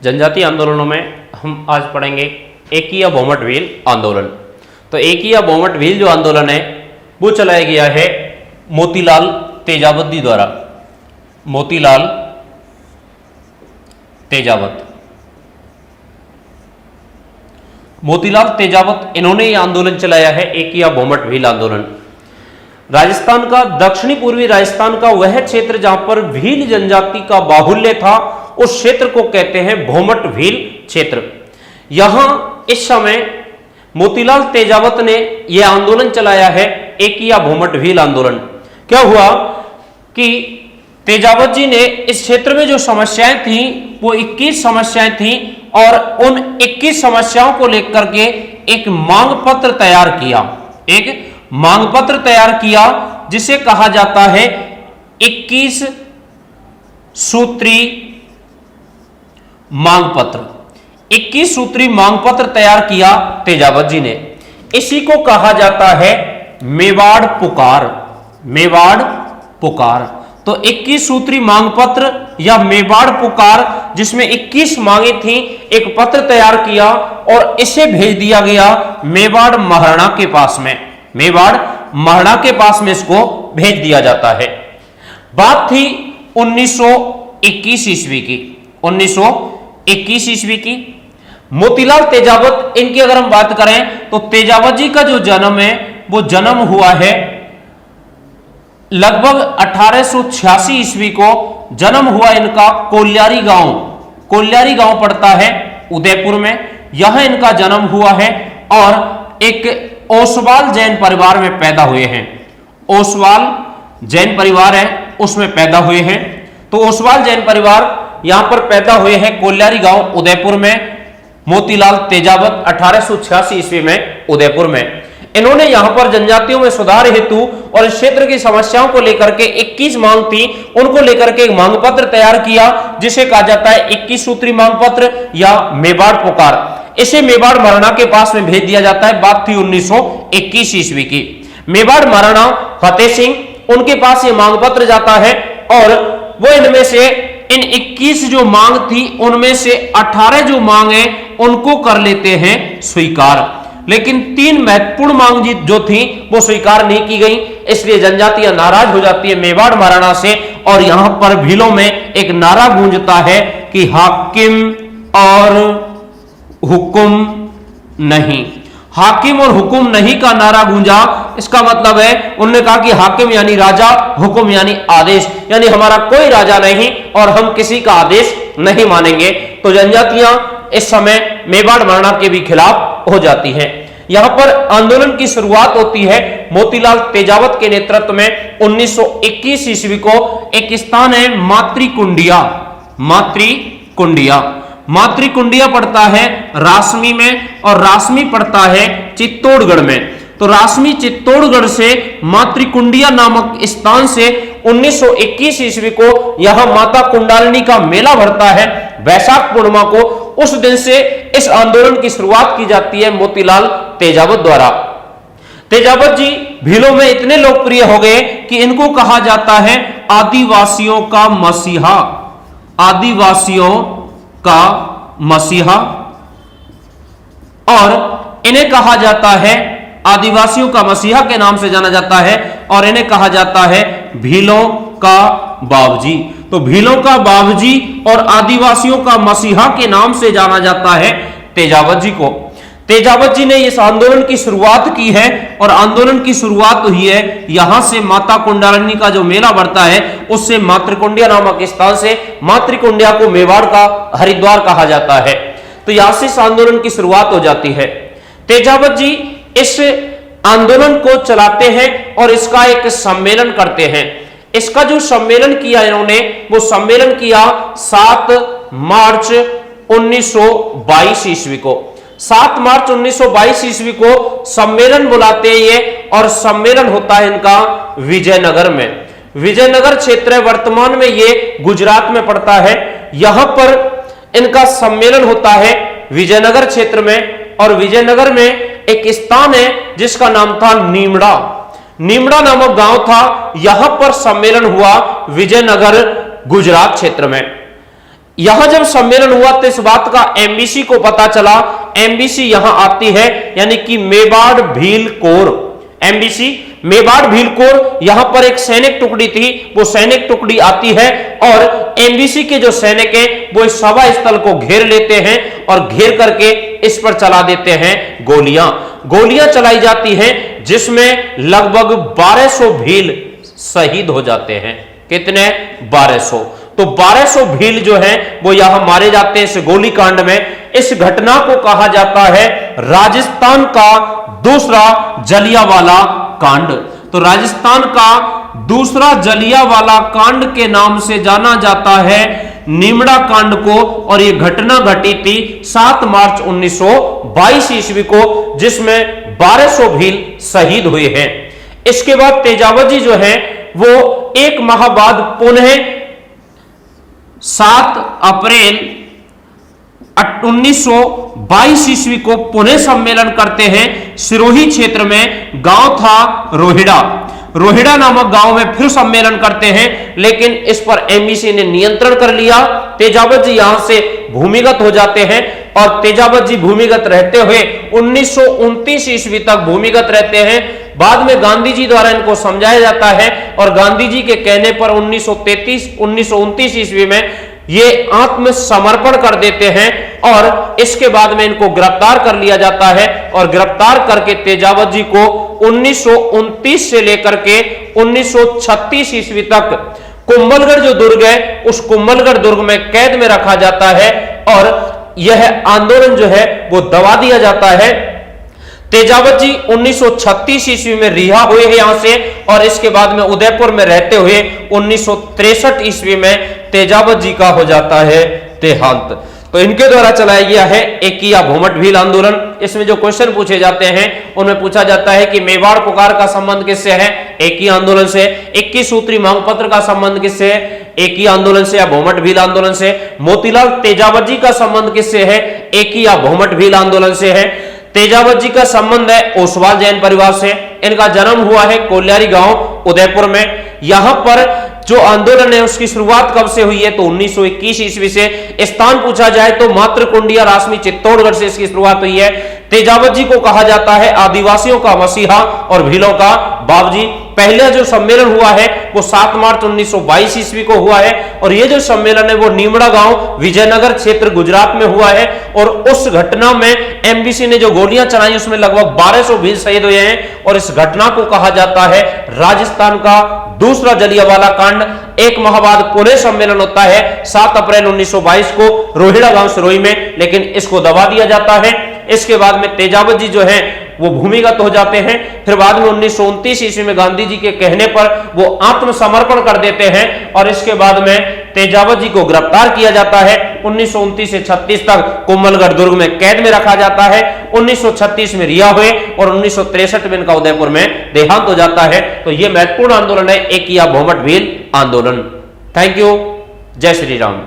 जनजातीय आंदोलनों में हम आज पढ़ेंगे एकी या बहुमत व्हील आंदोलन। तो एकी या बहुमत व्हील जो आंदोलन है वो चलाया गया है मोतीलाल तेजावत द्वारा। मोतीलाल तेजावत, मोतीलाल तेजावत इन्होंने ये आंदोलन चलाया है एकी या बहुमत व्हील आंदोलन। राजस्थान का दक्षिणी पूर्वी राजस्थान का वह क्षेत्र जहां पर भील जनजाति का बाहुल्य था उस क्षेत्र को कहते हैं बहुमत व्हील क्षेत्र। यहां इस समय मोतीलाल तेजावत ने यह आंदोलन चलाया है एकी या बहुमत व्हील आंदोलन। क्या हुआ कि तेजावत जी ने इस क्षेत्र में जो समस्याएं थी वो 21 समस्याएं थी और उन 21 समस्याओं को लेकर के एक मांग पत्र तैयार किया। एक मांग पत्र तैयार किया जिसे कहा जाता है 21 सूत्री मांग पत्र। 21 सूत्री मांग पत्र तैयार किया तेजावत जी ने। इसी को कहा जाता है मेवाड़ पुकार। मेवाड़ पुकार। तो 21 सूत्री मांग पत्र या मेवाड़ पुकार जिसमें 21 मांगे थी, एक पत्र तैयार किया और इसे भेज दिया गया मेवाड़ महाराणा के पास में। मेवाड़ महाराणा के पास में इसको भेज दिया जाता है। बात थी 1921 ईस्वी की। 1921 ईस्वी की मोतीलाल तेजावत, इनकी अगर हम बात करें तो तेजावत जी का जो जन्म है वो जन्म हुआ है लगभग 1886 ईस्वी को। जन्म हुआ इनका कोल्यारी गांव। कोल्यारी गांव पड़ता है उदयपुर में, यहां इनका जन्म हुआ है और एक ओसवाल जैन परिवार में पैदा हुए हैं। ओसवाल जैन परिवार है उसमें पैदा हुए हैं। तो ओसवाल जैन परिवार यहां पर पैदा हुए हैं कोल्यारी गांव उदयपुर में। मोतीलाल तेजावत 1886 ईस्वी में उदयपुर में। इन्होंने यहां पर जनजातियों में सुधार हेतु और इस क्षेत्र की समस्याओं को लेकर के 21 मांग थी, उनको लेकर के एक मांग पत्र तैयार किया जिसे कहा जाता है 21 सूत्री मांग पत्र या मेवाड़ पुकार। इसे मेवाड़ महाराणा के पास में भेज दिया जाता है। बात थी 1921 ईस्वी की। मेवाड़ महाराणा फतेह सिंह उनके पास ये मांग पत्र जाता है और वो इनमें से इन 21 जो मांग थी उनमें से 18 जो मांग है उनको कर लेते हैं स्वीकार, लेकिन 3 महत्वपूर्ण मांग जो थी वो स्वीकार नहीं की गई। इसलिए जनजातियां नाराज हो जाती है मेवाड़ महाराणा से और यहां पर भीलों में एक नारा गूंजता है कि हाकिम और हुकुम नहीं। हाकिम और हुकुम नहीं का नारा गूंजा। इसका मतलब है उन्होंने कहा कि हाकिम यानी राजा, हुकुम यानी आदेश, यानी हमारा कोई राजा नहीं और हम किसी का आदेश नहीं मानेंगे। तो जनजातियां इस समय मेवाड़ महाराणा के भी खिलाफ हो जाती हैं। यहां पर आंदोलन की शुरुआत होती है मोतीलाल तेजावत के नेतृत्व में 1921 ईस्वी को। एक स्थान है मातृकुंडिया। मातृकुंडिया, मातृकुंडिया पड़ता है रासमी में और रासमी पड़ता है चित्तौड़गढ़ में। तो रासमी चित्तौड़गढ़ से मातृकुंडिया नामक स्थान से 1921 ईस्वी को यहां माता कुंडालिनी का मेला भरता है वैशाख पूर्णिमा को। उस दिन से इस आंदोलन की शुरुआत की जाती है मोतीलाल तेजावत द्वारा। तेजावत जी भीलों में इतने लोकप्रिय हो गए कि इनको कहा जाता है आदिवासियों का मसीहा। आदिवासियों का मसीहा। और इन्हें कहा जाता है आदिवासियों का मसीहा के नाम से जाना जाता है और इन्हें कहा जाता है भीलों का बाबजी। तो भीलों का बाबजी और आदिवासियों का मसीहा के नाम से जाना जाता है तेजावत जी को। तेजावत जी ने इस आंदोलन की शुरुआत की है और आंदोलन की शुरुआत हुई है यहां से माता कुंडालिनी का जो मेला बढ़ता है उससे मातृकुंडिया नामक स्थान से। मातृकुंडिया को मेवाड़ का हरिद्वार कहा जाता है। तो यहां से इस आंदोलन की शुरुआत हो जाती है। तेजावत जी इस आंदोलन को चलाते हैं और इसका एक सम्मेलन करते हैं। इसका जो सम्मेलन किया इन्होंने वो सम्मेलन किया 7 मार्च 1922 ईस्वी को। 7 मार्च 1922 ईस्वी को सम्मेलन बुलाते हैं ये और सम्मेलन होता है इनका विजयनगर में। विजयनगर क्षेत्र वर्तमान में ये गुजरात में पड़ता है। यहां पर इनका सम्मेलन होता है विजयनगर क्षेत्र में और विजयनगर में एक स्थान है जिसका नाम था नीमड़ा। नीमड़ा नामक गांव था, यहां पर सम्मेलन हुआ विजयनगर गुजरात क्षेत्र में। यहां जब सम्मेलन हुआ तो इस बात का एमबीसी को पता चला, एमबीसी यहां आती है, यानी कि Mewar Bhil core, MBC Mewar Bhil core, यहां पर एक सैनिक टुकड़ी थी, वो सैनिक टुकड़ी आती है और एमबीसी के जो सैनिक हैं वो इस सभा स्थल को घेर लेते हैं और घेर करके इस पर चला देते हैं गोलियां चलाई जाती हैं, जिसमें लगभग 1200 भील शहीद हो जाते हैं। कितने? 1200। तो 1200 भील जो हैं वो यहां मारे जाते हैं इस गोलीकांड में। इस घटना को कहा जाता है राजस्थान का दूसरा जलियांवाला कांड। तो राजस्थान का दूसरा जलियांवाला कांड के नाम से जाना जाता है नीमड़ा कांड को, और यह घटना घटी थी 7 मार्च 1922 ईस्वी को, जिसमें 1200 भील शहीद हुए हैं। इसके बाद तेजावत जी जो है वो एक माह बाद पुनः 7 अप्रैल 1922 ईस्वी को पुनः सम्मेलन करते हैं सिरोही क्षेत्र में। गांव था रोहिड़ा नामक गांव में फिर सम्मेलन करते हैं, लेकिन इस पर एमबीसी ने नियंत्रण कर लिया। तेजावत जी यहां से भूमिगत हो जाते हैं और तेजावत जी भूमिगत रहते हुए 1929 ईस्वी तक भूमिगत रहते हैं। बाद में गांधी जी द्वारा इनको समझाया जाता है और गांधी जी के कहने पर 1929 ईस्वी में ये आत्मसमर्पण कर देते हैं और इसके बाद में इनको गिरफ्तार कर लिया जाता है और गिरफ्तार करके तेजावत जी को 1929 से लेकर के 1936 ईस्वी तक कुंभलगढ़ जो दुर्ग है उस कुंभलगढ़ दुर्ग में कैद में रखा जाता है और यह आंदोलन जो है वो दबा दिया जाता है। तेजावत जी 1936 ईस्वी में रिहा हुए हैं यहां से और इसके बाद में उदयपुर में रहते हुए 1963 ईस्वी में तेजावत जी का हो जाता है देहांत। तो इनके द्वारा चलाया गया है एकी या भूमट भील आंदोलन। इसमें जो क्वेश्चन पूछे जाते हैं उनमें पूछा जाता है कि मेवाड़ पुकार का संबंध किससे है? एकी आंदोलन से। 21 सूत्री मांग पत्र का संबंध किससे है? एकी आंदोलन से या भूमट भील आंदोलन से। मोतीलाल तेजावत जी का संबंध किससे है? एकी या भूमट भील आंदोलन से है। तेजावत जी का संबंध है ओसवाल जैन परिवार से। इनका जन्म हुआ है कोल्यारी गांव उदयपुर में। यहां पर जो आंदोलन है उसकी शुरुआत कब से हुई है? तो 1921 ईस्वी से। स्थान पूछा जाए तो मातृकुंडिया रासमी चित्तौड़गढ़ से इसकी शुरुआत हुई है। तेजावत जी को कहा जाता है आदिवासियों का मसीहा और भीलों का बाबजी। पहला जो सम्मेलन हुआ है वो 7 मार्च 1922 ईस्वी को हुआ है और ये जो सम्मेलन है वो नीमड़ा गांव विजयनगर क्षेत्र गुजरात में हुआ है और उस घटना में एमबीसी ने जो गोलियां चलाई उसमें लगभग 1200 भील शहीद हुए हैं और इस घटना को कहा जाता है राजस्थान का दूसरा जलियांवाला कांड। एक माह बाद पुनः सम्मेलन होता है 7 अप्रैल 1922 को रोहिड़ा गांव सिरोही में, लेकिन इसको दबा दिया जाता है। इसके बाद में तेजावत जी जो है वो भूमिगत हो जाते हैं। फिर बाद में 1929 ईस्वी में गांधी जी के कहने पर वो आत्मसमर्पण कर देते हैं और इसके बाद में तेजावत जी को गिरफ्तार किया जाता है। 1929 से 36 तक कुंभलगढ़ दुर्ग में कैद में रखा जाता है। 1936 में रिहा हुए और 1963 में इनका उदयपुर में देहांत हो जाता है। तो यह महत्वपूर्ण आंदोलन है एकी या भूमट भील आंदोलन। Thank you. जय श्री राम।